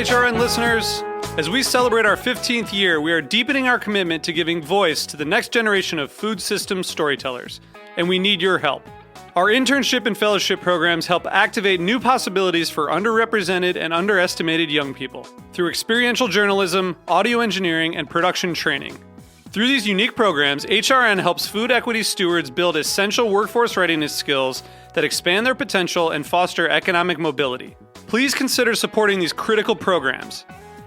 HRN listeners. As we celebrate our 15th year, we are deepening our commitment to giving voice to the next generation of food systems storytellers, and we need your help. Our internship and fellowship programs help activate new possibilities for underrepresented and underestimated young people through experiential journalism, audio engineering, and production training. Through these unique programs, HRN helps food equity stewards build essential workforce readiness skills that expand their potential and foster economic mobility. Please consider supporting these critical programs.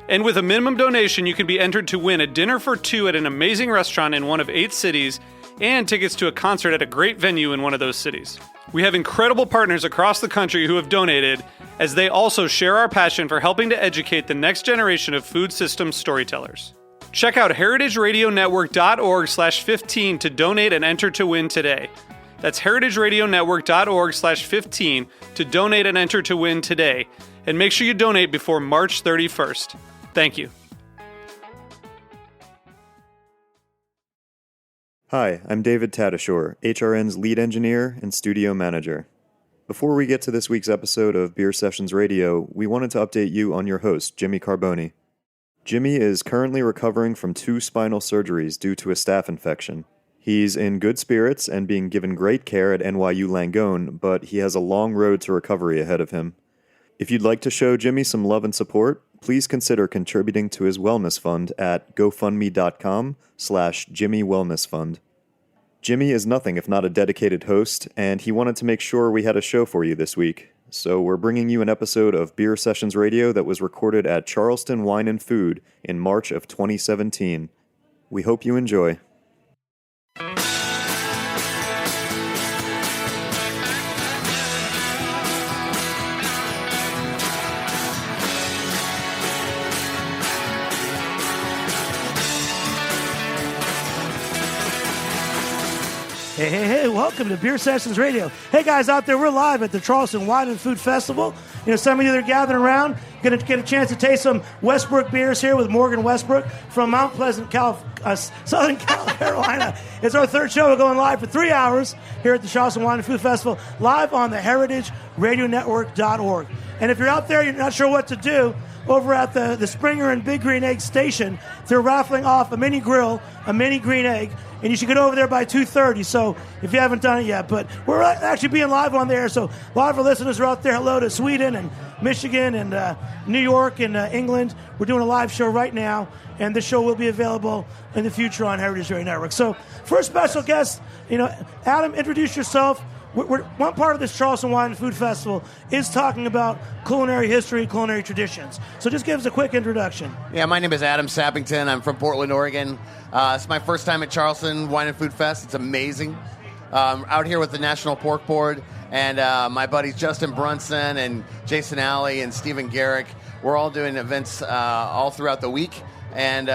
And with a minimum donation, you can be entered to win a dinner for two at an amazing restaurant in one of 8 cities and tickets to a concert at a great venue in one of those cities. We have incredible partners across the country who have donated, as they also share our passion for helping to educate the next generation of food systems storytellers. Check out heritageradionetwork.org/15 to donate and enter to win today. That's heritageradionetwork.org/15 to donate and enter to win today. And make sure you donate before March 31st. Thank you. Hi, I'm David Tadashore, HRN's lead engineer and studio manager. Before we get to this week's episode of Beer Sessions Radio, we wanted to update you on your host, Jimmy Carbone. Jimmy is currently recovering from 2 spinal surgeries due to a staph infection. He's in good spirits and being given great care at NYU Langone, but he has a long road to recovery ahead of him. If you'd like to show Jimmy some love and support, please consider contributing to his wellness fund at gofundme.com/Jimmy Wellness Fund. Jimmy is nothing if not a dedicated host, and he wanted to make sure we had a show for you this week. So we're bringing you an episode of Beer Sessions Radio that was recorded at Charleston Wine and Food in March of 2017. We hope you enjoy. Hey, welcome to Beer Sessions Radio. Hey, guys out there, we're live at the Charleston Wine and Food Festival. You know, some of you that are gathering around, going to get a chance to taste some Westbrook beers here with Morgan and Westbrook from Mount Pleasant, Southern Carolina. It's our third show. We're going live for 3 hours here at the Charleston Wine and Food Festival, live on the heritageradionetwork.org. And if you're out there, you're not sure what to do, over at the Springer and Big Green Egg station, they're raffling off a mini grill, a mini green egg, and you should get over there by 2:30. So if you haven't done it yet, but we're actually being live on there. So a lot of our listeners are out there. Hello to Sweden and Michigan and New York and England. We're doing a live show right now, and this show will be available in the future on Heritage Radio Network. So for a special guest, Adam, introduce yourself. One part of this Charleston Wine and Food Festival is talking about culinary history, culinary traditions. So just give us a quick introduction. Yeah, my name is Adam Sappington. I'm from Portland, Oregon. It's my first time at Charleston Wine and Food Fest. It's amazing. Out here with the National Pork Board and my buddies Justin Brunson and Jason Alley and Stephen Garrick. We're all doing events all throughout the week. And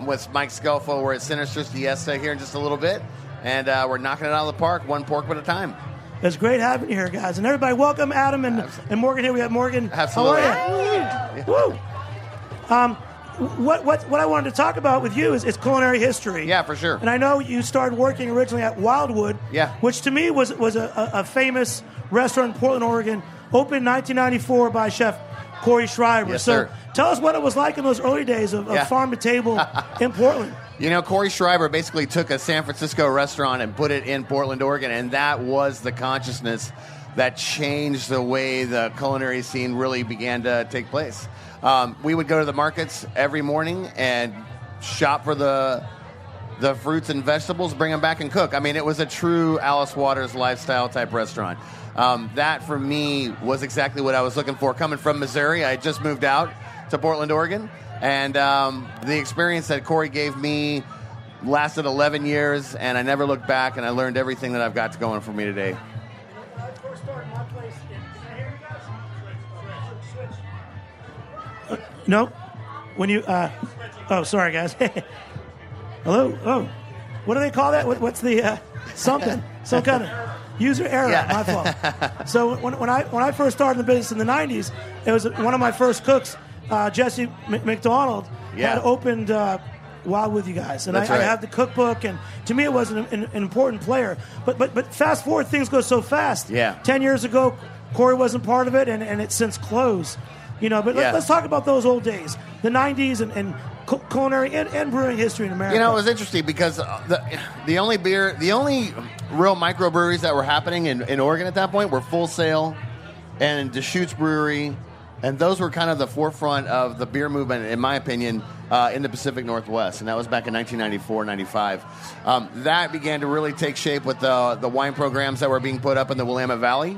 with Mike Scelfo, we're at Sinister's Diesta here in just a little bit. And we're knocking it out of the park, one pork at a time. It's great having you here, guys. And everybody, welcome Adam and Morgan here. We have Morgan. Absolutely. How are you? Woo! What I wanted to talk about with you is culinary history. Yeah, for sure. And I know you started working originally at Wildwood, which to me was a famous restaurant in Portland, Oregon, opened in 1994 by Chef Corey Schreiber. Yes, so sir. Tell us what it was like in those early days of farm to table in Portland. Corey Schreiber basically took a San Francisco restaurant and put it in Portland, Oregon, and that was the consciousness that changed the way the culinary scene really began to take place. We would go to the markets every morning and shop for the fruits and vegetables, bring them back and cook. I mean, it was a true Alice Waters lifestyle type restaurant. That, for me, was exactly what I was looking for. Coming from Missouri, I had just moved out to Portland, Oregon. And the experience that Corey gave me lasted 11 years, and I never looked back, and I learned everything that I've got going for me today. No? When you, sorry, guys. Hello? Oh, what do they call that? What's the, something? Some kind of user error, my fault. So when I first started in the business in the 90s, it was one of my first cooks, Jesse McDonald, had opened Wild with you guys. And I had the cookbook, and to me it was an important player. But fast forward, things go so fast. 10 years ago, Corey wasn't part of it, and it's since closed. But let's talk about those old days, the 90s and culinary and brewing history in America. It was interesting because the only real microbreweries that were happening in Oregon at that point were Full Sail and Deschutes Brewery, and those were kind of the forefront of the beer movement, in my opinion, in the Pacific Northwest, and that was back in 1994, 95. That began to really take shape with the wine programs that were being put up in the Willamette Valley.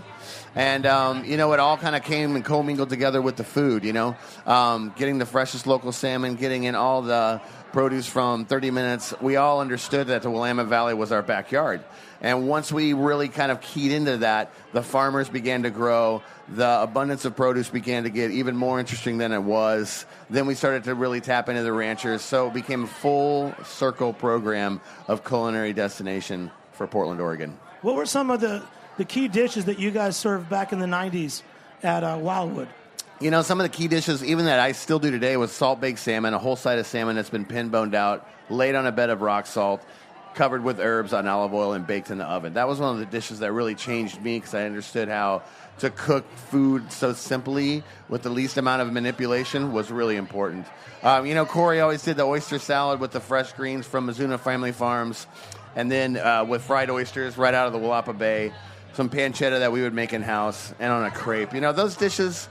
And, it all kind of came and commingled together with the food, getting the freshest local salmon, getting in all the produce from 30 Minutes. We all understood that the Willamette Valley was our backyard. And once we really kind of keyed into that, the farmers began to grow. The abundance of produce began to get even more interesting than it was. Then we started to really tap into the ranchers. So it became a full circle program of culinary destination for Portland, Oregon. What were some of the key dishes that you guys served back in the 90s at Wildwood? Some of the key dishes, even that I still do today, was salt-baked salmon, a whole side of salmon that's been pin-boned out, laid on a bed of rock salt, covered with herbs on olive oil, and baked in the oven. That was one of the dishes that really changed me because I understood how to cook food so simply with the least amount of manipulation was really important. Corey always did the oyster salad with the fresh greens from Mizuna Family Farms, and then with fried oysters right out of the Willapa Bay, some pancetta that we would make in-house, and on a crepe. Those dishes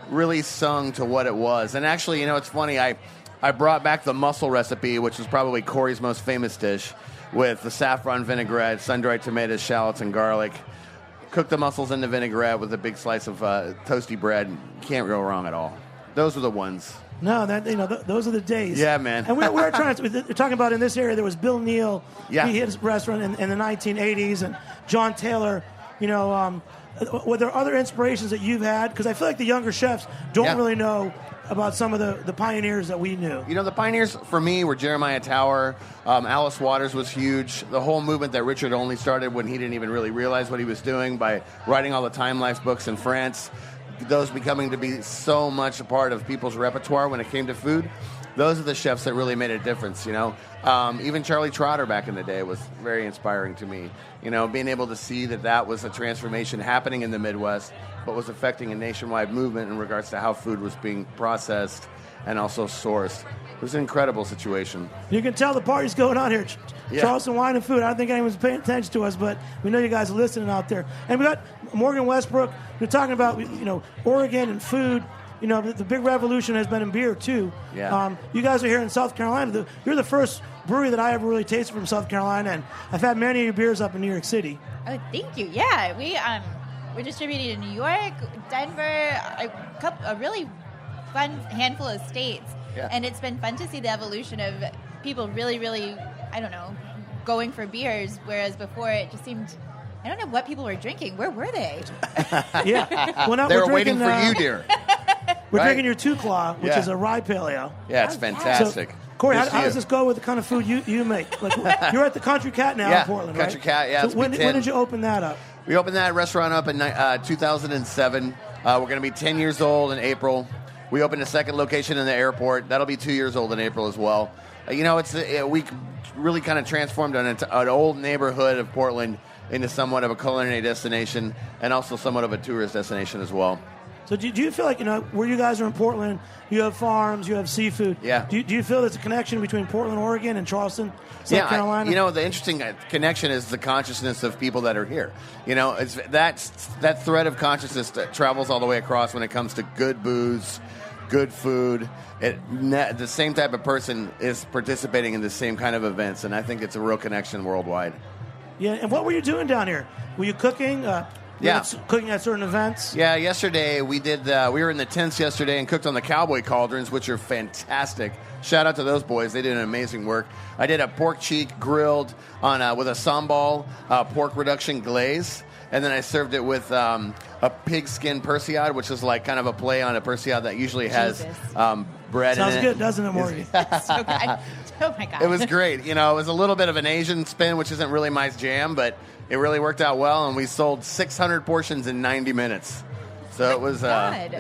really sung to what it was. And actually, it's funny, I brought back the mussel recipe, which is probably Corey's most famous dish, with the saffron vinaigrette, sun-dried tomatoes, shallots, and garlic. Cook the mussels in the vinaigrette with a big slice of toasty bread. Can't go wrong at all. Those are the ones. No, those are the days. Yeah, man. And we're talking about in this area, there was Bill Neal. Yeah. He hit his restaurant in the 1980s, and John Taylor. Were there other inspirations that you've had? Because I feel like the younger chefs don't really know about some of the pioneers that we knew. The pioneers for me were Jeremiah Tower. Alice Waters was huge. The whole movement that Richard only started when he didn't even really realize what he was doing by writing all the Time Life books in France. Those becoming to be so much a part of people's repertoire when it came to food. Those are the chefs that really made a difference, Even Charlie Trotter back in the day was very inspiring to me. Being able to see that was a transformation happening in the Midwest, but was affecting a nationwide movement in regards to how food was being processed and also sourced. It was an incredible situation. You can tell the party's going on here. Charleston Wine and Food. I don't think anyone's paying attention to us, but we know you guys are listening out there. And we got Morgan Westbrook. You're talking about, Oregon and food. The big revolution has been in beer, too. Yeah. You guys are here in South Carolina. You're the first brewery that I ever really tasted from South Carolina, and I've had many of your beers up in New York City. Oh, thank you. Yeah, we're distributed in New York, Denver, a really fun handful of states. Yeah. And it's been fun to see the evolution of people really, really, going for beers, whereas before it just seemed... I don't know what people were drinking. Where were they? Yeah. Well, now they we're were waiting drinking, for you, dear. We're drinking your Two Claw, which is a rye pale ale. Yeah, it's fantastic. So, Corey, how does this go with the kind of food you make? Like, you're at the Country Cat now in Portland, right? Country Cat, yeah. So when did you open that up? We opened that restaurant up in 2007. We're going to be 10 years old in April. We opened a second location in the airport. That'll be 2 years old in April as well. We really kind of transformed an old neighborhood of Portland into somewhat of a culinary destination and also somewhat of a tourist destination as well. So do you feel like, where you guys are in Portland, you have farms, you have seafood. Yeah. Do you feel there's a connection between Portland, Oregon, and Charleston, South Carolina? The interesting connection is the consciousness of people that are here. It's that thread of consciousness that travels all the way across when it comes to good booze, good food. The same type of person is participating in the same kind of events, and I think it's a real connection worldwide. Yeah, and what were you doing down here? Were you cooking? Cooking at certain events? Yeah, yesterday we did. We were in the tents yesterday and cooked on the cowboy cauldrons, which are fantastic. Shout out to those boys; they did an amazing work. I did a pork cheek grilled on with a sambal pork reduction glaze, and then I served it with a pigskin persillade, which is like kind of a play on a persillade that usually has bread in it. Sounds good, doesn't it, Morgan? So good. Oh, my God. It was great. It was a little bit of an Asian spin, which isn't really my jam, but it really worked out well, and we sold 600 portions in 90 minutes. So it was,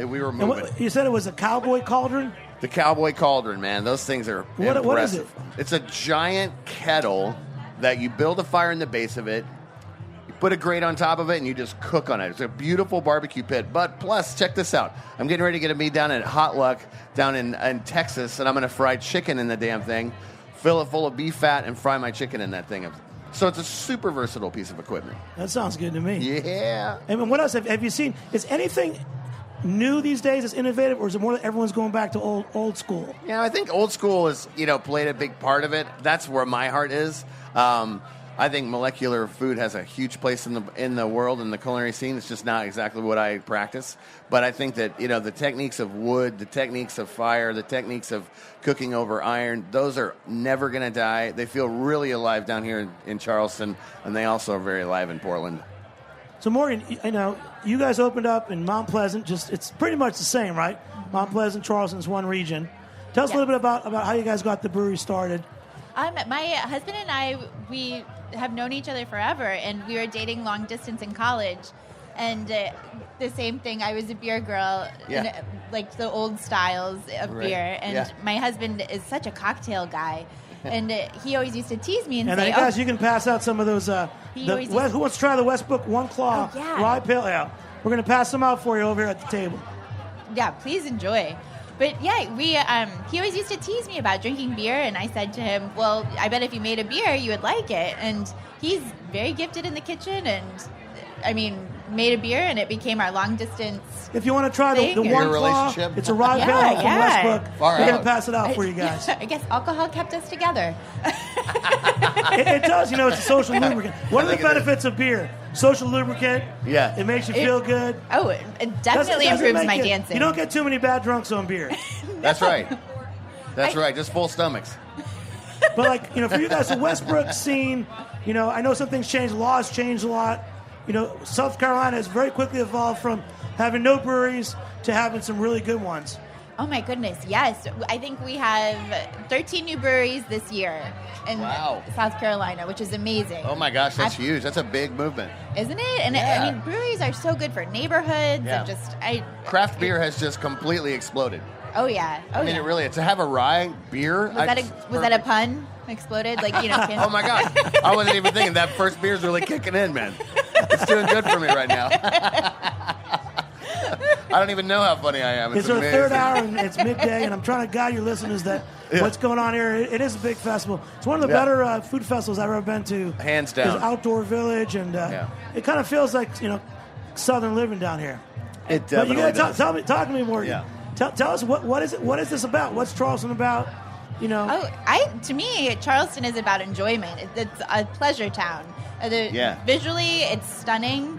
we were moving. You said it was a cowboy cauldron? The cowboy cauldron, man. Those things are impressive. What is it? It's a giant kettle that you build a fire in the base of it. You put a grate on top of it, and you just cook on it. It's a beautiful barbecue pit. But plus, check this out. I'm getting ready to get a meet down at Hot Luck down in Texas, and I'm going to fry chicken in the damn thing, fill it full of beef fat, and fry my chicken in that thing. So it's a super versatile piece of equipment. That sounds good to me. Yeah. And what else have you seen? Is anything new these days that's innovative, or is it more that everyone's going back to old school? Yeah, I think old school has, played a big part of it. That's where my heart is. I think molecular food has a huge place in the world, in the culinary scene. It's just not exactly what I practice. But I think that, the techniques of wood, the techniques of fire, the techniques of cooking over iron, those are never going to die. They feel really alive down here in Charleston, and they also are very alive in Portland. So, Morgan, you guys opened up in Mount Pleasant. It's pretty much the same, right? Mount Pleasant, Charleston's one region. Tell us a little bit about how you guys got the brewery started. My husband and I, we have known each other forever, and we were dating long distance in college. And the same thing, I was a beer girl, like the old styles of beer. And my husband is such a cocktail guy. And he always used to tease me and say, guys, you can pass out some of those. Who wants to try the Westbrook One Claw Rye Pale Ale? We're going to pass them out for you over here at the table. Yeah, please enjoy. But yeah, he always used to tease me about drinking beer, and I said to him, well, I bet if you made a beer, you would like it. And he's very gifted in the kitchen, and made a beer, and it became our long distance. If you want to try the One Claw, it's a rye pale ale from Westbrook. We're going to pass it out for you guys. I guess alcohol kept us together. It does. It's a social lubricant. What are the benefits of beer? Social lubricant. Yeah. It makes you feel good. Oh, it definitely improves my dancing. You don't get too many bad drunks on beer. No. That's right. That's right. Just full stomachs. But for you guys, the Westbrook scene, I know some things changed. Laws changed a lot. South Carolina has very quickly evolved from having no breweries to having some really good ones. Oh, my goodness, yes. I think we have 13 new breweries this year in South Carolina, which is amazing. Oh, my gosh, that's huge. That's a big movement. Isn't it? And breweries are so good for neighborhoods. Yeah. And craft beer has just completely exploded. Oh, yeah. It really, to have a rye beer. Was that a pun? Exploded? Oh, my gosh. I wasn't even thinking. That first beer's really kicking in, man. It's doing good for me right now. I don't even know how funny I am. It's our third hour, and it's midday, and I'm trying to guide your listeners that what's going on here. It is a big festival. It's one of the better food festivals I've ever been to. Hands down. It's Outdoor Village, and it kind of feels like Southern living down here. It definitely does. Talk to me more. Yeah. Tell us what is it? What is this about? What's Charleston about? To me, Charleston is about enjoyment. It's a pleasure town. Visually, it's stunning.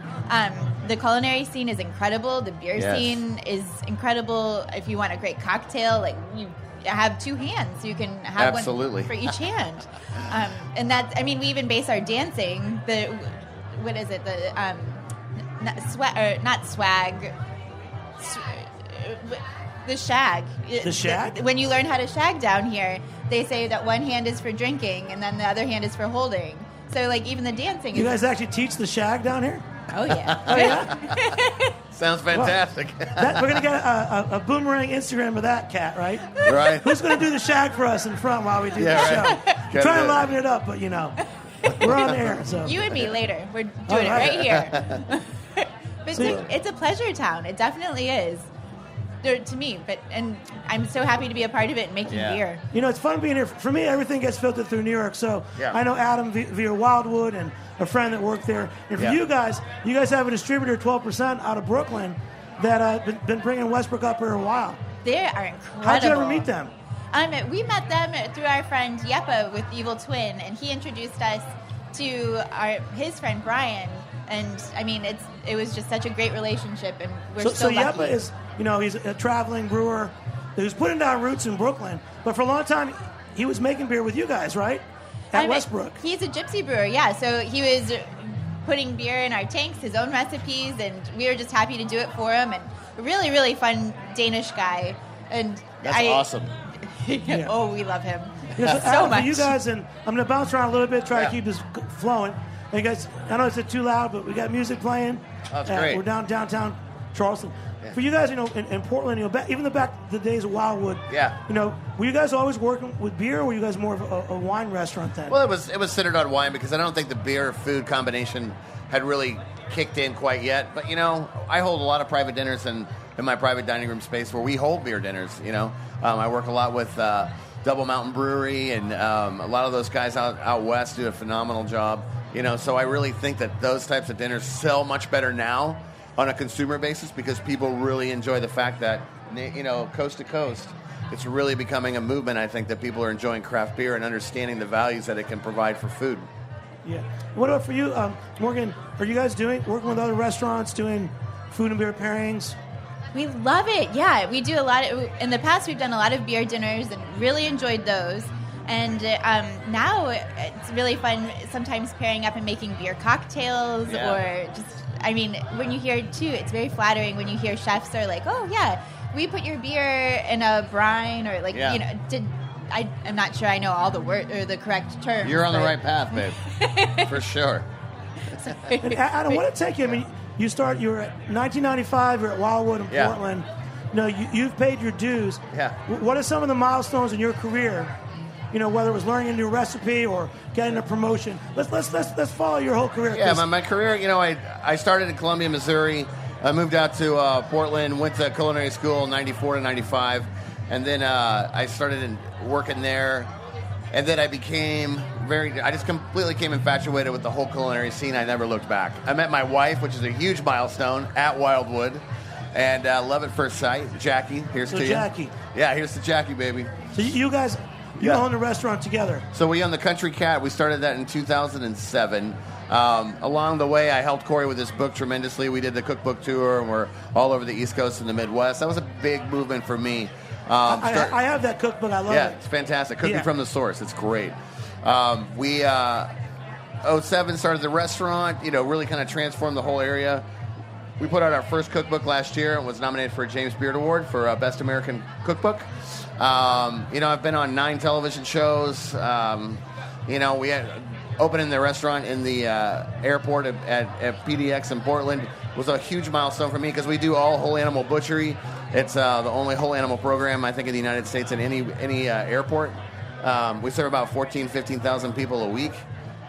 The culinary scene is incredible. The beer scene is incredible. If you want a great cocktail, you have two hands. You can have one for each hand. And that's, we even base our dancing, not swag. The shag. The shag? When you learn how to shag down here, they say that one hand is for drinking and then the other hand is for holding. So, even the dancing. You guys actually teach the shag down here? Oh, yeah. Oh, yeah? Sounds fantastic. We're going to get a boomerang Instagram of that cat, right? Right. Who's going to do the shag for us in front while we do the show? Try and liven it up, but, we're on air. So. You and me later. We're doing it right here. But it's a pleasure town. It definitely is. To me, and I'm so happy to be a part of it and making beer. It's fun being here. For me, everything gets filtered through New York, so I know Adam via Wildwood and a friend that worked there. And for you guys have a distributor, 12% out of Brooklyn, that been bringing Westbrook up here a while. They are incredible. How'd you ever meet them? We met them through our friend Yepa with Evil Twin, and he introduced us to his friend Brian. And it was just such a great relationship, and we're so lucky. Yepa is, he's a traveling brewer who's putting down roots in Brooklyn, but for a long time he was making beer with you guys, right? At Westbrook. He's a gypsy brewer, yeah. So he was putting beer in our tanks, his own recipes, and we were just happy to do it for him. And a really, really fun Danish guy. And that's awesome. Oh, we love him so much. For you guys, and I'm going to bounce around a little bit, try to keep this flowing. Hey guys, I know it's too loud, but we got music playing. That's great. We're downtown Charleston. for you guys, in Portland, even the days of Wildwood, were you guys always working with beer, or were you guys more of a wine restaurant then? Well, it was centered on wine because I don't think the beer-food combination had really kicked in quite yet. But, I hold a lot of private dinners in my private dining room space where we hold beer dinners, I work a lot with Double Mountain Brewery, and a lot of those guys out west do a phenomenal job. So I really think that those types of dinners sell much better now on a consumer basis because people really enjoy the fact that, coast to coast, it's really becoming a movement. I think that people are enjoying craft beer and understanding the values that it can provide for food. Yeah. What about for you, Morgan? Are you guys working with other restaurants, doing food and beer pairings? We love it. Yeah, we do a lot. In the past, we've done a lot of beer dinners and really enjoyed those. And now it's really fun sometimes pairing up and making beer cocktails or just, when you hear, too, it's very flattering when you hear chefs are like, oh, yeah, we put your beer in a brine or I'm not sure I know all the word or the correct terms. You're on the right path, babe. For sure. And Adam, what did it take you? You were at 1995, you're at Wildwood in Portland. You've paid your dues. Yeah. What are some of the milestones in your career? Whether it was learning a new recipe or getting a promotion. Let's follow your whole career. Yeah, my career, I started in Columbia, Missouri. I moved out to Portland, went to culinary school in 94 to 95. And then I started working there. And then I just completely became infatuated with the whole culinary scene. I never looked back. I met my wife, which is a huge milestone, at Wildwood. And love at first sight. Jackie, here's to you. Jackie. Yeah, here's to Jackie, baby. So you guys, own the restaurant together. So we own the Country Cat. We started that in 2007. Along the way, I helped Corey with his book tremendously. We did the cookbook tour, and we're all over the East Coast and the Midwest. That was a big movement for me. I have that cookbook. I love it. Yeah, it's fantastic. Cooking from the source. It's great. We 2007 started the restaurant, really kind of transformed the whole area. We put out our first cookbook last year and was nominated for a James Beard Award for Best American Cookbook. I've been on 9 television shows. We had opening the restaurant in the airport at PDX in Portland was a huge milestone for me because we do all whole animal butchery. It's the only whole animal program, I think, in the United States in any airport. We serve about 15,000 people a week.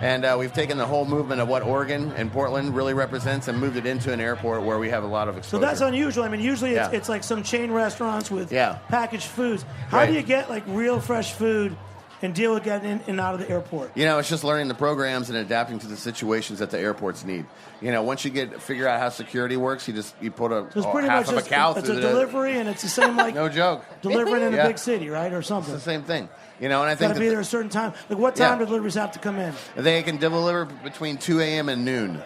And we've taken the whole movement of what Oregon and Portland really represents and moved it into an airport where we have a lot of exposure. So that's unusual. Usually it's like some chain restaurants with packaged foods. How do you get real fresh food and deal with getting in and out of the airport? It's just learning the programs and adapting to the situations that the airports need. Once you figure out how security works, you put half of a cow through it's a delivery, and it's the same no joke. Delivering in a big city, right, or something. It's the same thing. And I think got to be there a certain time. What time do deliveries have to come in? They can deliver between 2 a.m. and noon,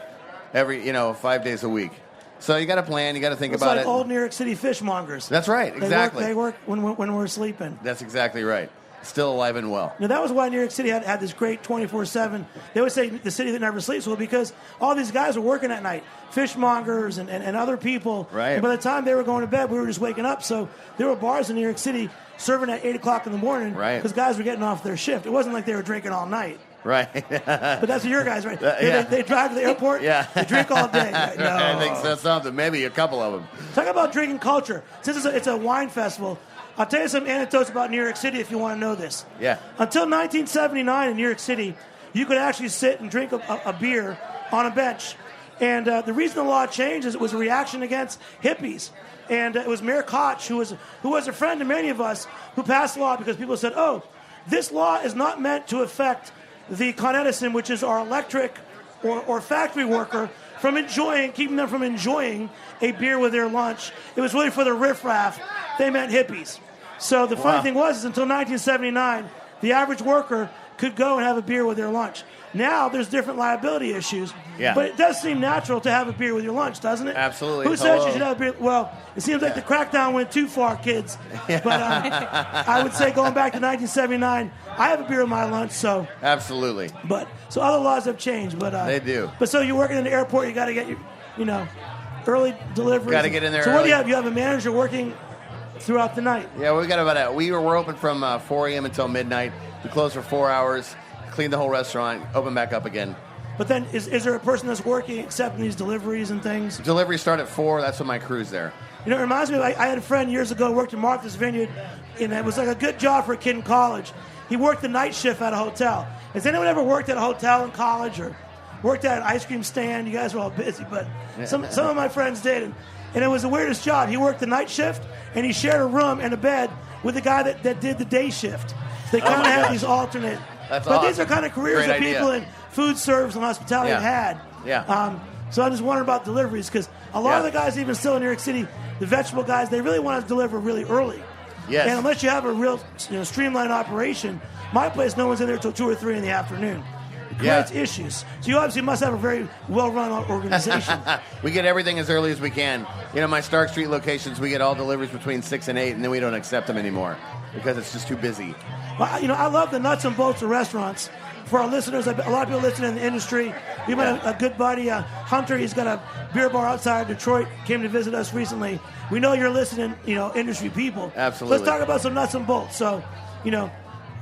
every 5 days a week. So you got to plan. You got to think about it. It's like old New York City fishmongers. That's right. Exactly. They work when we're sleeping. That's exactly right. Still alive and well. That was why New York City had this great 24/7. They would say the city that never sleeps. Well, because all these guys were working at night, fishmongers and other people. Right. And by the time they were going to bed, we were just waking up. So there were bars in New York City serving at 8 o'clock in the morning. Right. Because guys were getting off their shift. It wasn't like they were drinking all night. Right. But that's what your guys, right? They drive to the airport. Yeah. They drink all day. Right? No. I think that's something. Maybe a couple of them. Talk about drinking culture. Since it's a wine festival, I'll tell you some anecdotes about New York City if you want to know this. Yeah. Until 1979 in New York City, you could actually sit and drink a beer on a bench. And the reason the law changed is it was a reaction against hippies. And it was Mayor Koch, who was a friend to many of us, who passed the law because people said, oh, this law is not meant to affect the Con Edison, which is our electric or factory worker, keeping them from enjoying a beer with their lunch. It was really for the riffraff. They meant hippies. So the funny thing was, until 1979, the average worker could go and have a beer with their lunch. Now there's different liability issues. Yeah. But it does seem natural to have a beer with your lunch, doesn't it? Absolutely. Who says you should have a beer? Well, it seems like the crackdown went too far, kids. But I would say going back to 1979, I have a beer with my lunch, so. Absolutely. But so other laws have changed, but they do. But so you're working in the airport, you got to get your, early deliveries. Got to get in there. So early. what do you have? You have a manager working throughout the night. Yeah, we got we're open from 4 a.m. until midnight. We close for 4 hours, clean the whole restaurant, open back up again. But then is there a person that's working accepting these deliveries and things? Deliveries start at 4. That's when my crew's there. You know, it reminds me of, I had a friend years ago who worked in Martha's Vineyard, and it was like a good job for a kid in college. He worked the night shift at a hotel. Has anyone ever worked at a hotel in college or worked at an ice cream stand? You guys were all busy, but some of my friends did. And it was the weirdest job. He worked the night shift, and he shared a room and a bed with the guy that did the day shift. They kind of have these alternate. That's but awesome. These are kind of careers that people in food service and hospitality have had. Yeah. So I'm just wondering about deliveries, because a lot of the guys, even still in New York City, the vegetable guys, they really want to deliver really early. Yes. And unless you have a real streamlined operation, my place, no one's in there until 2 or 3 in the afternoon. It creates issues. So you obviously must have a very well-run organization. We get everything as early as we can. You know, my Stark Street locations, we get all deliveries between 6 and 8, and then we don't accept them anymore because it's just too busy. Well, you know, I love the nuts and bolts of restaurants. For our listeners, a lot of people listening in the industry. We met a good buddy, Hunter. He's got a beer bar outside Detroit. Came to visit us recently. We know you're listening, industry people. Absolutely. So let's talk about some nuts and bolts. So,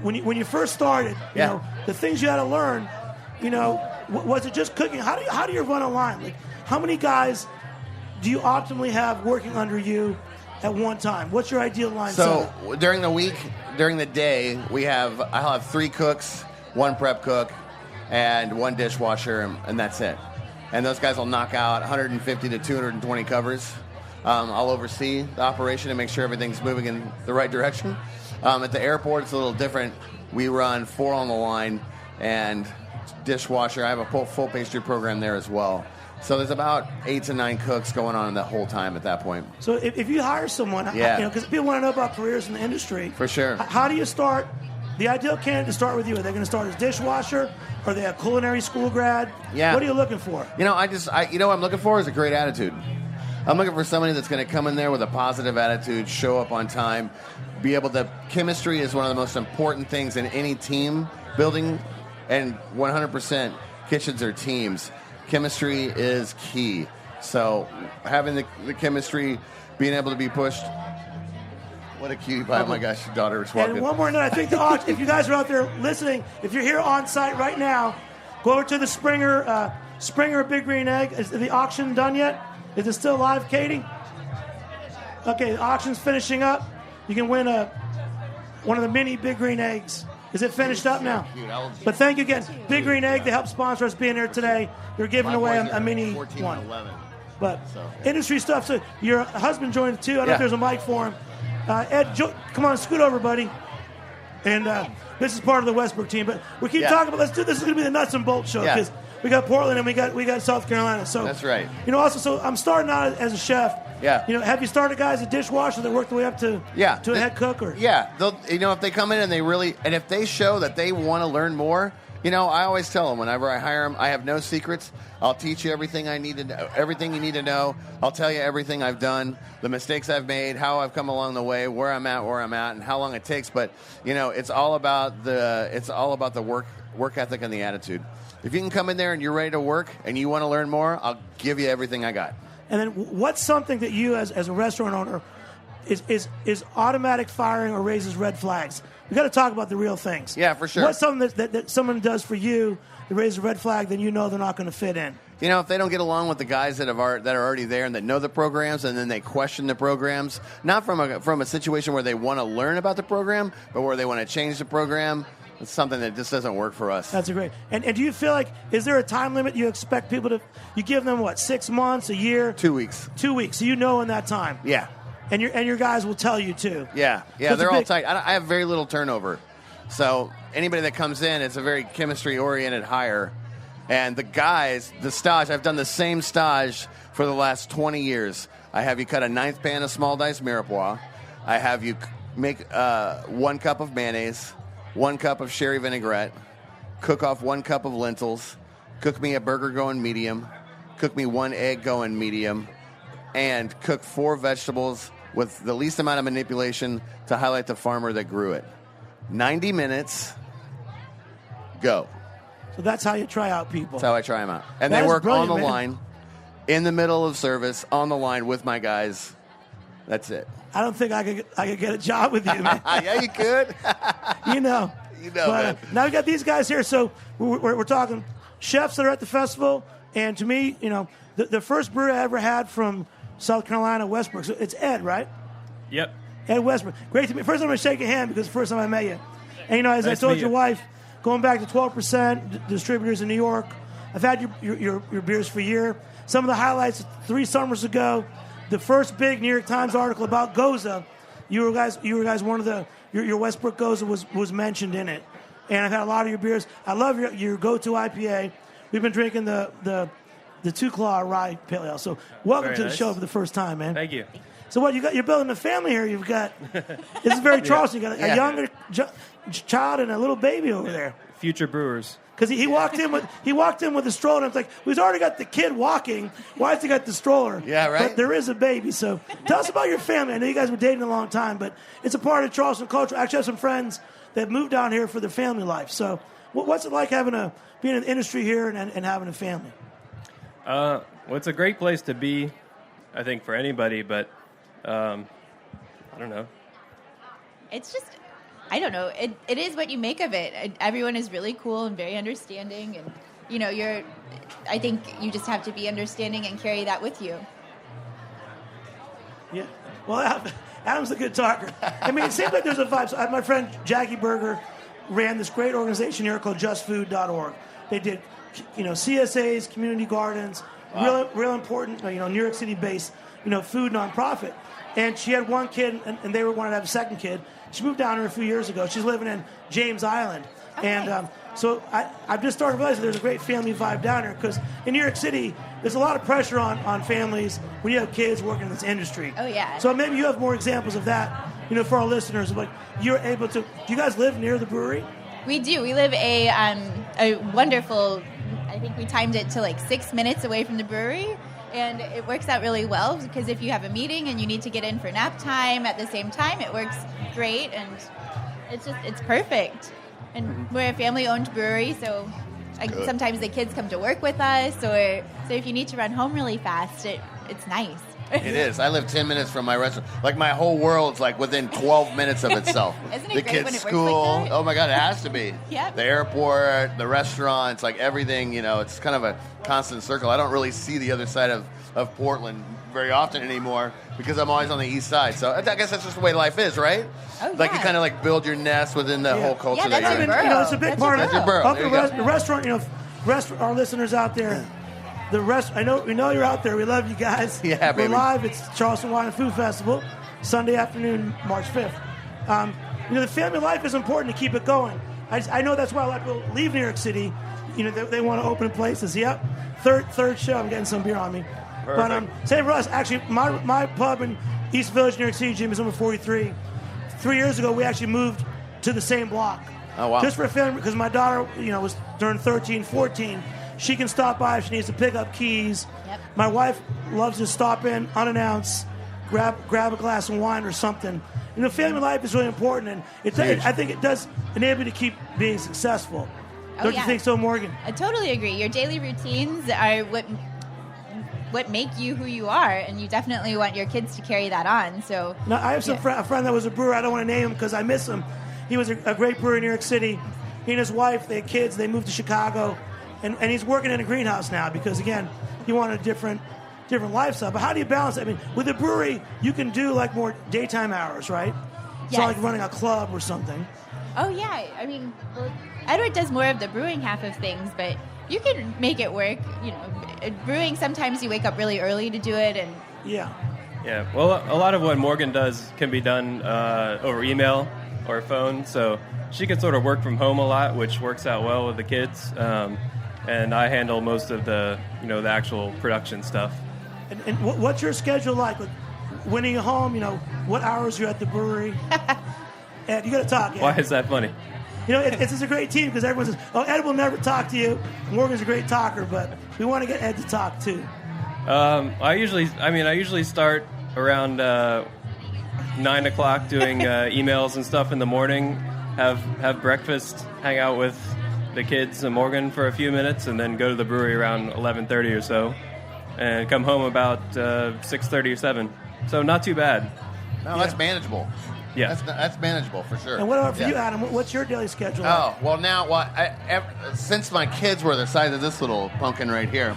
when you first started, the things you had to learn, was it just cooking? How do you run a line? Like, how many guys do you optimally have working under you at one time? What's your ideal line? So during the week, during the day, I'll have 3 cooks, 1 prep cook, and 1 dishwasher, and that's it. And those guys will knock out 150 to 220 covers. I'll oversee the operation and make sure everything's moving in the right direction. At the airport, it's a little different. We run 4 on the line and dishwasher. I have a full pastry program there as well. So there's about 8 to 9 cooks going on the whole time at that point. So if you hire someone, because people want to know about careers in the industry. For sure. How do you start? The ideal candidate to start with you, are they going to start as dishwasher? Are they a culinary school grad? Yeah. What are you looking for? What I'm looking for is a great attitude. I'm looking for somebody that's going to come in there with a positive attitude, show up on time, be able to... Chemistry is one of the most important things in any team building, and 100% kitchens are teams. Chemistry is key. So having the chemistry, being able to be pushed... What a cutie pie. Oh my gosh, your daughter is walking. And one more note, I think the auction, if you guys are out there listening, if you're here on site right now, go over to the Springer Big Green Egg. Is the auction done yet? Is it still live, Katie? Okay, the auction's finishing up. You can win one of the mini Big Green Eggs. Is it finished up now? But thank you again. Big Green Egg, they help sponsor us being here today. They're giving away a mini 14 one. And 11. But industry stuff. So your husband joined too. I don't know if there's a mic for him. Ed, come on, scoot over, buddy. And this is part of the Westbrook team. But we keep talking about, let's do this. Is going to be the nuts and bolts show because we got Portland and we got South Carolina. So that's right. Also, so I'm starting out as a chef. Yeah. Have you started guys as a dishwasher that work their way up to a head cook? Or if they come in and if they show that they want to learn more, I always tell them whenever I hire them, I have no secrets. I'll teach you everything I need to know, everything you need to know. I'll tell you everything I've done, the mistakes I've made, how I've come along the way, where I'm at, and how long it takes. But it's all about the work ethic and the attitude. If you can come in there and you're ready to work and you want to learn more, I'll give you everything I got. And then what's something that you as a restaurant owner is automatic firing or raises red flags? We got to talk about the real things. Yeah, for sure. What's something that someone does for you that raises a red flag, then they're not going to fit in? If they don't get along with the guys that are already there and that know the programs, and then they question the programs, not from a situation where they want to learn about the program, but where they want to change the program, it's something that just doesn't work for us. That's great. And do you feel like, is there a time limit you expect people to, you give them 6 months, a year? 2 weeks. 2 weeks. So in that time. Yeah. And your guys will tell you too. Yeah, they're all tight. I have very little turnover. So anybody that comes in, it's a very chemistry-oriented hire. And the guys, the stage, I've done the same stage for the last 20 years. I have you cut a 9th pan of small diced mirepoix. I have you make 1 cup of mayonnaise, 1 cup of sherry vinaigrette, cook off 1 cup of lentils, cook me a burger going medium, cook me 1 egg going medium, and cook 4 vegetables with the least amount of manipulation to highlight the farmer that grew it. 90 minutes, go. So that's how you try out people. That's how I try them out. And they work on the line, in the middle of service, on the line with my guys. That's it. I don't think I could get a job with you, man. Yeah, you could. You know, man. Now we got these guys here. So we're talking chefs that are at the festival. And to me, the first brewery I ever had from South Carolina, Westbrook. So it's Ed, right? Yep. Ed Westbrook. Great to meet you. First, I'm going to shake your hand because it's the first time I met you. And, as nice I told your wife, going back to 12% distributors in New York, I've had your beers for a year. Some of the highlights 3 summers ago, the first big New York Times article about Goza, you were guys one of your Westbrook Goza was mentioned in it. And I've had a lot of your beers. I love your go-to IPA. We've been drinking the Two Claw Rye Pale Ale. So welcome Very to the nice. show for the first time, man. Thank you. So what you got? You're building a family here. You've got this is very Charleston. You got a younger child and a little baby over there. Future brewers. Because he walked in with a stroller. And it's like we've already got the kid walking. Why has he got the stroller? Yeah, right. But there is a baby. So tell us about your family. I know you guys were dating a long time, but it's a part of Charleston culture. I actually have some friends that moved down here for their family life. So what's it like being in the industry here and having a family? Well, it's a great place to be, I think, for anybody, but I don't know. It's just, I don't know. It is what you make of it. Everyone is really cool and very understanding, and I think you just have to be understanding and carry that with you. Yeah. Well, Adam's a good talker. I mean, it seems like there's a vibe. So my friend Jackie Berger ran this great organization here called justfood.org. They did, CSAs, community gardens, real important, New York City-based, food nonprofit. And she had one kid, and they wanted to have a second kid. She moved down here a few years ago. She's living in James Island. Okay. And so I've just started realizing there's a great family vibe down here because in New York City, there's a lot of pressure on families when you have kids working in this industry. Oh, yeah. So maybe you have more examples of that, for our listeners. Of like you're able to. Do you guys live near the brewery? We do. We live a wonderful, I think we timed it to like 6 minutes away from the brewery. And it works out really well because if you have a meeting and you need to get in for nap time at the same time, it works great. And it's perfect. And we're a family-owned brewery, so sometimes the kids come to work with us. So if you need to run home really fast, it's nice. It is. I live 10 minutes from my restaurant. Like, my whole world's, within 12 minutes of itself. Isn't it the great kids' when it school. works like that? Oh, my God, it has to be. Yep. The airport, the restaurants, everything, it's kind of a constant circle. I don't really see the other side of Portland very often anymore because I'm always on the east side. So I guess that's just the way life is, right? Oh, yeah. You kind of, build your nest within the whole culture. Yeah, that's that your you're in. borough. It's a big That's part your of That's your borough. of There the, you go. the restaurant, our listeners out there. We know you're out there. We love you guys. Yeah, We're baby. live. It's Charleston Wine Food Festival, Sunday afternoon, March 5th. The family life is important to keep it going. I know that's why a lot of people leave New York City. They want to open places. Yep. Third show. I'm getting some beer on me. Perfect. But same for us. Actually, my pub in East Village, New York City, Jimmy's number 43. 3 years ago, we actually moved to the same block. Oh, wow. Just for a family, because my daughter, was turned 13, 14. She can stop by if she needs to pick up keys. Yep. My wife loves to stop in unannounced, grab a glass of wine or something. Family life is really important, and I think it does enable you to keep being successful. Oh, Don't yeah. you think so, Morgan? I totally agree. Your daily routines are what make you who you are, and you definitely want your kids to carry that on. So Now, I have a friend that was a brewer. I don't want to name him because I miss him. He was a great brewer in New York City. He and his wife, they had kids. They moved to Chicago, and he's working in a greenhouse now because, again, he wanted a different lifestyle. But how do you balance it? I mean, with a brewery, you can do more daytime hours, right? It's not Yes. like running a club or something. Oh, yeah. I mean, Edward does more of the brewing half of things, but you can make it work. Brewing, sometimes you wake up really early to do it. And Yeah. Yeah, well, a lot of what Morgan does can be done over email or phone, so she can sort of work from home a lot, which works out well with the kids. And I handle most of the actual production stuff. And what's your schedule like? When are you home? What hours are you at the brewery? Ed, you got to talk, Ed. Why is that funny? It's a great team because everyone says, "Oh, Ed will never talk to you." Morgan's a great talker, but we want to get Ed to talk too. I usually start around 9 o'clock doing emails and stuff in the morning. Have breakfast, hang out with the kids and Morgan for a few minutes, and then go to the brewery around 11:30 or so, and come home about 6:30 or 7. So not too bad. No, that's manageable. Yeah. That's manageable for sure. And what about for Yeah. you, Adam? What's your daily schedule? Oh, well, now, since my kids were the size of this little pumpkin right here,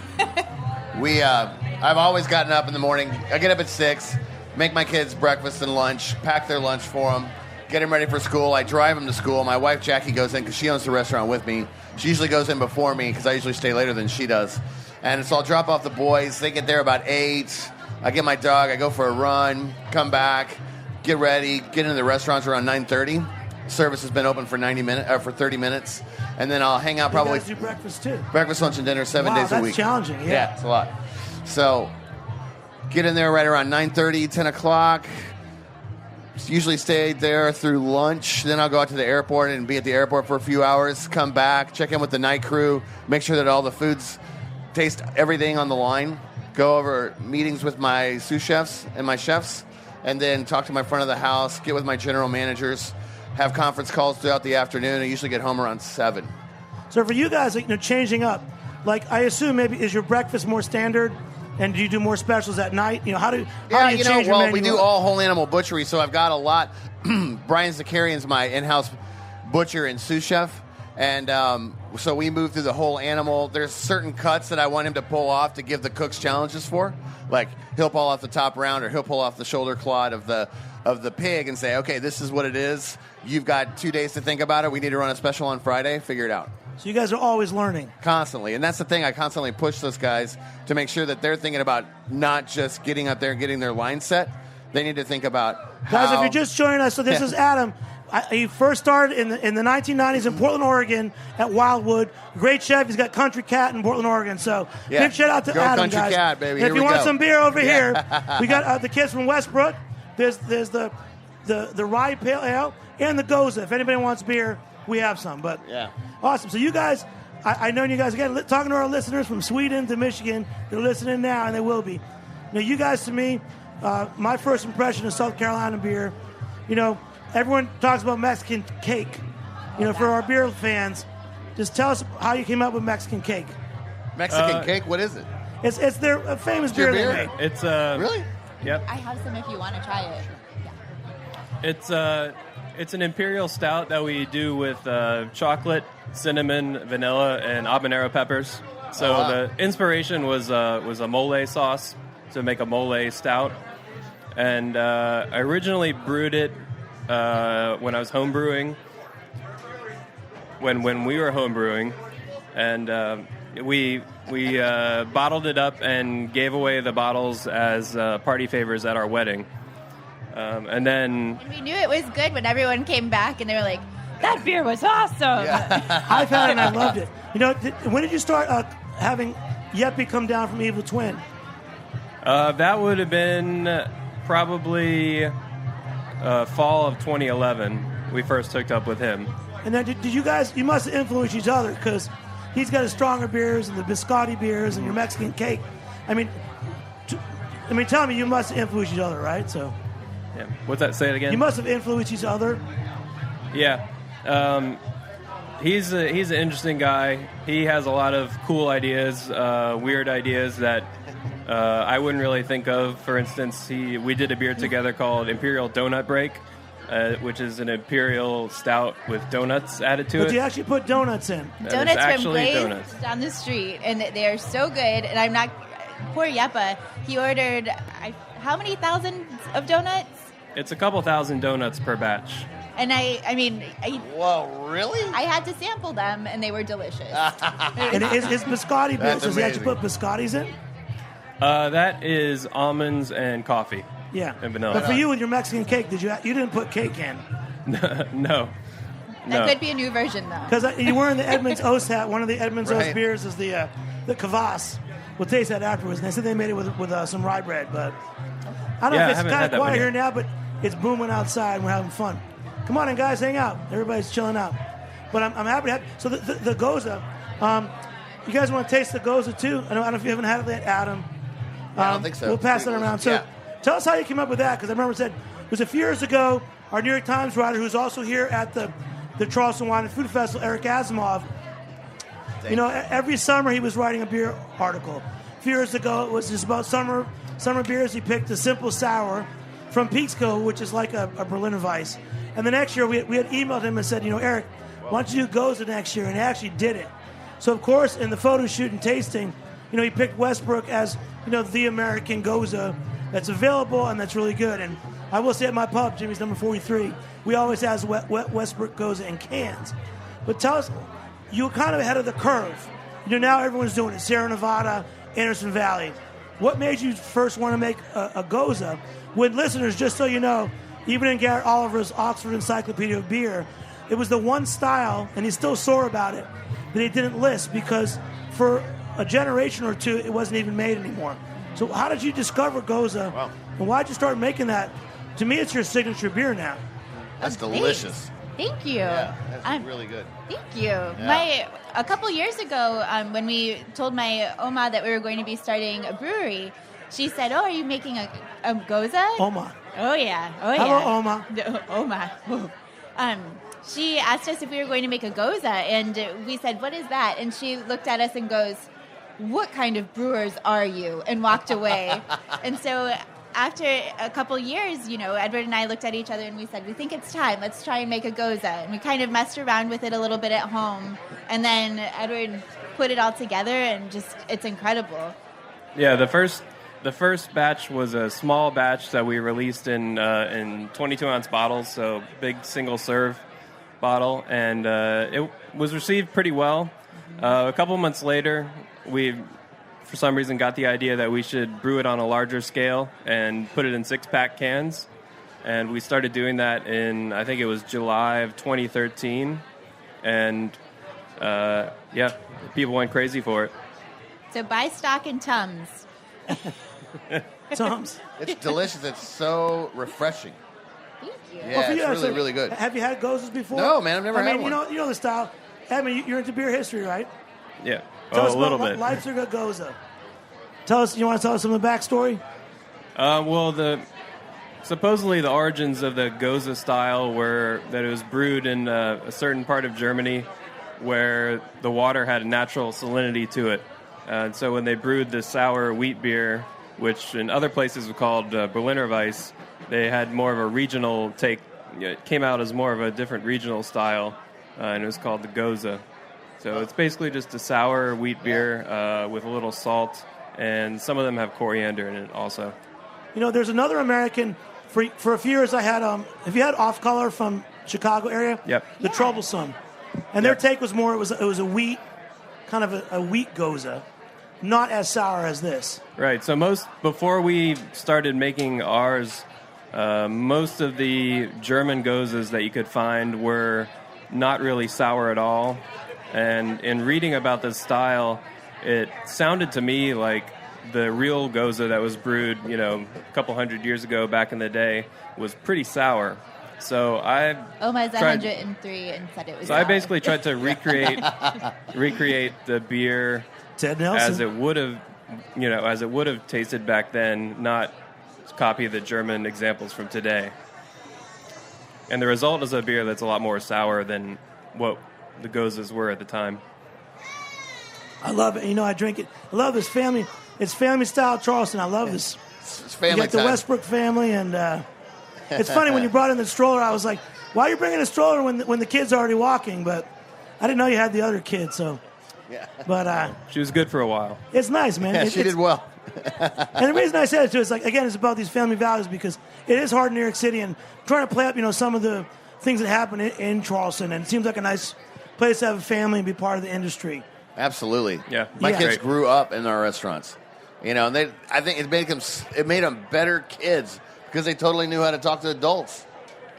I I've always gotten up in the morning. I get up at 6, make my kids breakfast and lunch, pack their lunch for them, get them ready for school. I drive them to school. My wife, Jackie, goes in because she owns the restaurant with me. She usually goes in before me because I usually stay later than she does. And so I'll drop off the boys. They get there about 8. I get my dog. I go for a run, come back, get ready, get into the restaurants around 9:30. Service has been open for 30 minutes. And then I'll hang out probably. You guys do breakfast, too? Breakfast, lunch, and dinner 7 days a week. That's challenging, yeah. It's a lot. So get in there right around 9:30, 10 o'clock. Usually stay there through lunch. Then I'll go out to the airport and be at the airport for a few hours, come back, check in with the night crew, make sure that all the foods taste everything on the line, go over meetings with my sous chefs and my chefs, and then talk to my front of the house, get with my general managers, have conference calls throughout the afternoon. I usually get home around 7. So for you guys, changing up, I assume maybe is your breakfast more standard, and do you do more specials at night? How do you change your menu? We do all whole animal butchery, so I've got a lot. Brian Zakarian's my in-house butcher and sous chef, and so we move through the whole animal. There's certain cuts that I want him to pull off to give the cooks challenges for. Like he'll pull off the top round, or he'll pull off the shoulder clod of the pig and say, okay, this is what it is. You've got 2 days to think about it. We need to run a special on Friday. Figure it out. So you guys are always learning. Constantly. And that's the thing. I constantly push those guys to make sure that they're thinking about not just getting up there and getting their line set. They need to think about Guys, if you're just joining us, so this is Adam. He first started in the 1990s in Portland, Oregon at Wildwood. Great chef. He's got Country Cat in Portland, Oregon. So big shout out to Go Adam, Country guys. Cat, baby. And if you want some beer over here, Yeah. we got the kids from Westbrook. There's the Rye Pale Ale and the Goza. If anybody wants beer, we have some. But awesome. So you guys, I know you guys, again, talking to our listeners from Sweden to Michigan, they're listening now, and they will be. You guys, to me, my first impression of South Carolina beer, everyone talks about Mexican cake. For our beer fans, just tell us how you came up with Mexican cake. Mexican cake? What is it? It's their famous beer they make. It's really? Yep. I have some if you want to try it. It's an imperial stout that we do with chocolate, cinnamon, vanilla, and habanero peppers. So the inspiration was a mole sauce to make a mole stout, and I originally brewed it when I was home brewing. When we were home brewing, and we bottled it up and gave away the bottles as party favors at our wedding. And we knew it was good when everyone came back and they were like, that beer was awesome. Yeah. I've had it and I loved it. When did you start having Yeppy come down from Evil Twin? That would have been probably fall of 2011. We first hooked up with him. And then did you guys, you must have influenced each other because he's got his stronger beers and the biscotti beers and your Mexican cake. Tell me, you must have influenced each other, right? So. Yeah. What's that? Say it again. You must have influenced each other. Yeah. He's an interesting guy. He has a lot of cool ideas, weird ideas that I wouldn't really think of. For instance, we did a beer together called Imperial Donut Break, which is an imperial stout with donuts added to it. But you actually put donuts in. Donuts from Blaze down the street, and they are so good. And I'm not... Poor Yeppa, he ordered how many thousands of donuts? It's a couple thousand donuts per batch. And Whoa, really? I had to sample them, and they were delicious. And his biscotti beer, does he actually put biscottis in? That is almonds and coffee. Yeah. And vanilla. But for you with your Mexican cake, you didn't put cake in? No. That could be a new version, though. Because you were in the Edmonds Oast hat. One of the Edmonds Oast beers is the kvass. We'll taste that afterwards. And they said they made it with some rye bread, but I don't know if it's kind of quiet here now, but it's booming outside and we're having fun. Come on in, guys, hang out. Everybody's chilling out. But I'm happy to have. So the Goza, you guys want to taste the Goza too? I don't know if you haven't had it yet, Adam. I don't think so. We'll pass that around. So tell us how you came up with that, because I remember it was a few years ago. Our New York Times writer, who's also here at the Charleston Wine Food Festival, Eric Asimov. Every summer he was writing a beer article. A few years ago, it was just about summer beers. He picked a simple sour from Peekskill, which is like a Berliner Weiss. And the next year, we had emailed him and said, Eric, why don't you do Goza next year? And he actually did it. So, of course, in the photo shoot and tasting, he picked Westbrook as the American Goza that's available and that's really good. And I will say at my pub, Jimmy's number 43, we always have Westbrook Goza in cans. But tell us, you were kind of ahead of the curve. Now everyone's doing it. Sierra Nevada, Anderson Valley. What made you first want to make a Goza? When listeners, just so you know, even in Garrett Oliver's Oxford Encyclopedia of Beer, it was the one style, and he's still sore about it, that he didn't list because for a generation or two, it wasn't even made anymore. So how did you discover Goza, and why did you start making that? To me, it's your signature beer now. That's delicious. Thank you. Yeah, that's really good. Thank you. Yeah. A couple years ago, when we told my Oma that we were going to be starting a brewery, she said, "Oh, are you making a Goza?" Oma. Oh yeah. Hello, Oma. Oma. She asked us if we were going to make a Goza, and we said, "What is that?" And she looked at us and goes, "What kind of brewers are you?" and walked away. And so after a couple years, Edward and I looked at each other and we said, "We think it's time. Let's try and make a Goza." And we kind of messed around with it a little bit at home. And then Edward put it all together, and it's incredible. Yeah, the first batch was a small batch that we released in 22-ounce bottles, so big single-serve bottle, and it was received pretty well. A couple months later, we, for some reason, got the idea that we should brew it on a larger scale and put it in 6-pack cans, and we started doing that in, I think it was July of 2013, and people went crazy for it. So buy stock in Tums. Tums. It's delicious. It's so refreshing. Thank you. Yeah, it's really, really good. Have you had Gozas before? No, man, I've never had one. You know the style. You're into beer history, right? Yeah, Tell us a little about bit. Leipziger Goza. You want to tell us some of the backstory? Supposedly the origins of the Goza style were that it was brewed in a certain part of Germany where the water had a natural salinity to it. And so when they brewed the sour wheat beer, which in other places was called Berliner Weiss, they had more of a regional take. It came out as more of a different regional style, and it was called the Goza. So it's basically just a sour wheat beer with a little salt, and some of them have coriander in it also. There's another American. For a few years, I had. Have you had Off Color from Chicago area? Yep. The Troublesome, and their take was more. It was a wheat, kind of a wheat Goza, not as sour as this. Right. So before we started making ours, most of the German Gozas that you could find were not really sour at all. And in reading about this style, it sounded to me like the real Goza that was brewed, a couple hundred years ago back in the day was pretty sour. So Oma's 103 and said it was sour. I basically tried to recreate the beer Ted Nelson. as it would have tasted back then, not copy the German examples from today. And the result is a beer that's a lot more sour than what the Gozas were at the time. I love it. I drink it. I love this family. It's family style Charleston. I love this. It's family you got the time. Westbrook family, and it's funny when you brought in the stroller. I was like, "Why are you bringing a stroller when the kid's already walking?" But I didn't know you had the other kid. So, yeah. But she was good for a while. It's nice, man. Yeah, she did well. And the reason I said it too is it's about these family values because it is hard in New York City, and trying to play up some of the things that happen in Charleston, and it seems like a nice place to have a family and be part of the industry. Absolutely. Yeah. My kids grew up in our restaurants. And I think it made them better kids because they totally knew how to talk to adults.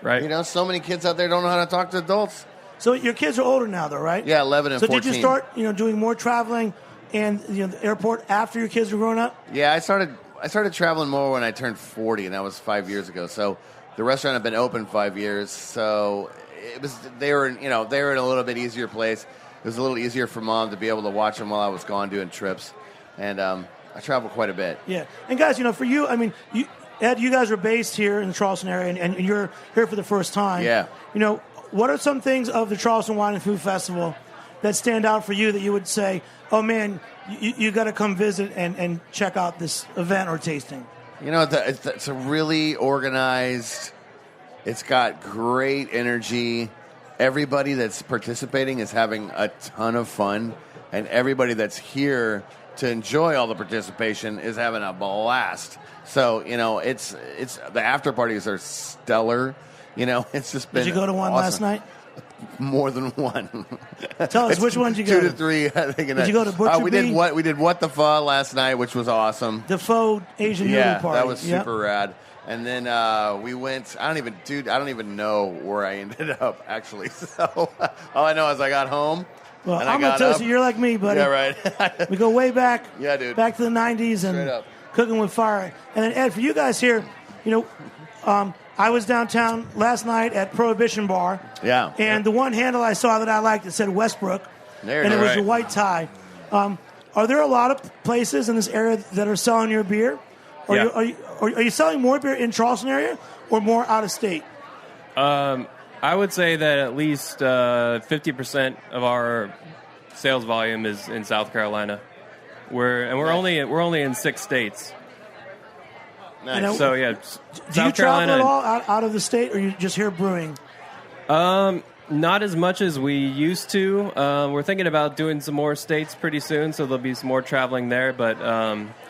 Right. So many kids out there don't know how to talk to adults. So your kids are older now, though, right? Yeah, 11 and 14. So did you start, doing more traveling and the airport after your kids were growing up? Yeah, I started traveling more when I turned 40, and that was 5 years ago. So the restaurant had been open 5 years. So they were in a little bit easier place. It was a little easier for Mom to be able to watch them while I was gone doing trips, and I travel quite a bit. Yeah, and guys, for you, Ed, you guys are based here in the Charleston area, and you're here for the first time. Yeah. What are some things of the Charleston Wine and Food Festival that stand out for you that you would say, oh man, you got to come visit and check out this event or tasting? It's a really organized. It's got great energy. Everybody that's participating is having a ton of fun, and everybody that's here to enjoy all the participation is having a blast. So, it's the after parties are stellar. It's just been. Did you go to one awesome. Last night? More than one. Tell us which one did you go 2 to 3. I think. Did you go to Butcher We did what the pho last night, which was awesome. The faux Asian noodle party. That was super rad. And then we went. I don't even know where I ended up actually. So all I know is I got home. Well, I'm gonna tell you, you're like me, buddy. Yeah, right. We go way back. Yeah, dude. Back to the '90s and cooking with fire. And then Ed, for you guys here, I was downtown last night at Prohibition Bar. Yeah. And the one handle I saw that I liked, it said Westbrook. And it was a white tie. Are there a lot of places in this area that are selling your beer? Yeah. Are you selling more beer in Charleston area or more out of state? I would say that at least 50% of our sales volume is in South Carolina. We're only in 6 states. Nice. So yeah, do South you Carolina, travel at all out of the state, or you just here brewing? not as much as we used to. We're thinking about doing some more states pretty soon, so there'll be some more traveling there. But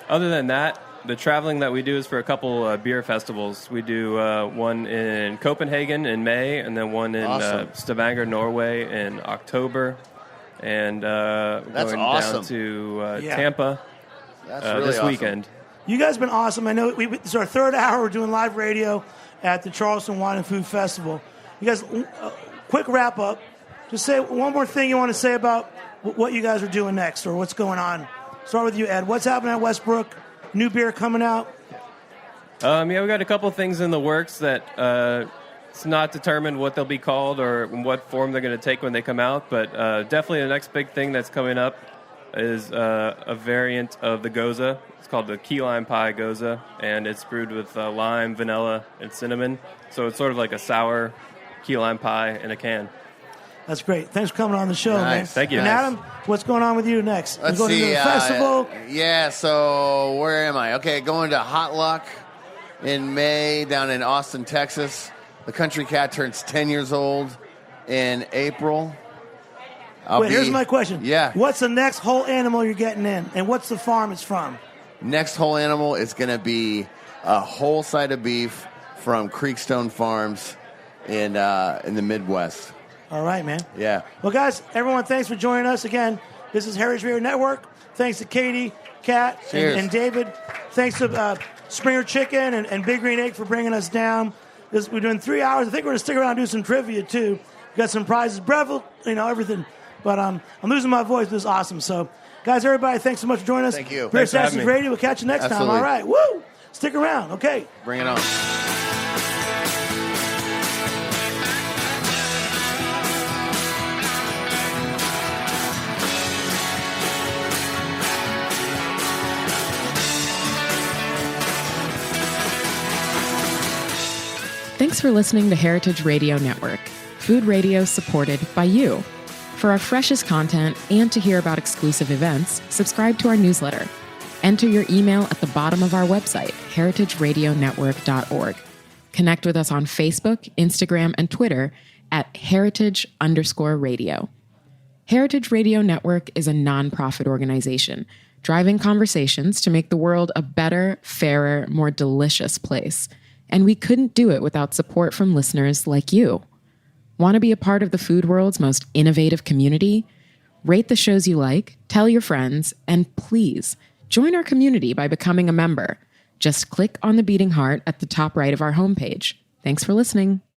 other than that, the traveling that we do is for a couple beer festivals. We do one in Copenhagen in May, and then one in Stavanger, Norway in October. And going down to Tampa this weekend. You guys have been awesome. I know this is our third hour. We're doing live radio at the Charleston Wine and Food Festival. You guys, quick wrap up. Just say one more thing you want to say about what you guys are doing next or what's going on. Start with you, Ed. What's happening at Westbrook? New beer coming out? We got a couple things in the works that it's not determined what they'll be called or what form they're going to take when they come out. But definitely the next big thing that's coming up is a variant of the Goza. It's called the Key Lime Pie Goza, and it's brewed with lime, vanilla, and cinnamon. So it's sort of like a sour key lime pie in a can. That's great. Thanks for coming on the show, man. Thank you. And Adam, what's going on with you next? Let's you going see. To the festival? So where am I? Okay, going to Hot Luck in May down in Austin, Texas. The Country Cat turns 10 years old in April. Here's my question. Yeah. What's the next whole animal you're getting in, and what's the farm it's from? Next whole animal is going to be a whole side of beef from Creekstone Farms in the Midwest. All right, man. Yeah. Well, guys, everyone, thanks for joining us again. This is Heritage Radio Network. Thanks to Katie, Kat, and David. Thanks to Springer Chicken and Big Green Egg for bringing us down. We're doing 3 hours. I think we're going to stick around and do some trivia, too. We got some prizes, Breville, everything. But I'm losing my voice. This is awesome. So, guys, everybody, thanks so much for joining us. Thank you. Beer Sessions Radio. We'll catch you next time. All right. Woo! Stick around. Okay. Bring it on. Thanks for listening to Heritage Radio Network, food radio supported by you. For our freshest content and to hear about exclusive events, subscribe to our newsletter. Enter your email at the bottom of our website, heritageradionetwork.org. Connect with us on Facebook, Instagram, and Twitter at heritage_radio. Heritage Radio Network is a nonprofit organization driving conversations to make the world a better, fairer, more delicious place. And we couldn't do it without support from listeners like you. Want to be a part of the food world's most innovative community? Rate the shows you like, tell your friends, and please join our community by becoming a member. Just click on the beating heart at the top right of our homepage. Thanks for listening.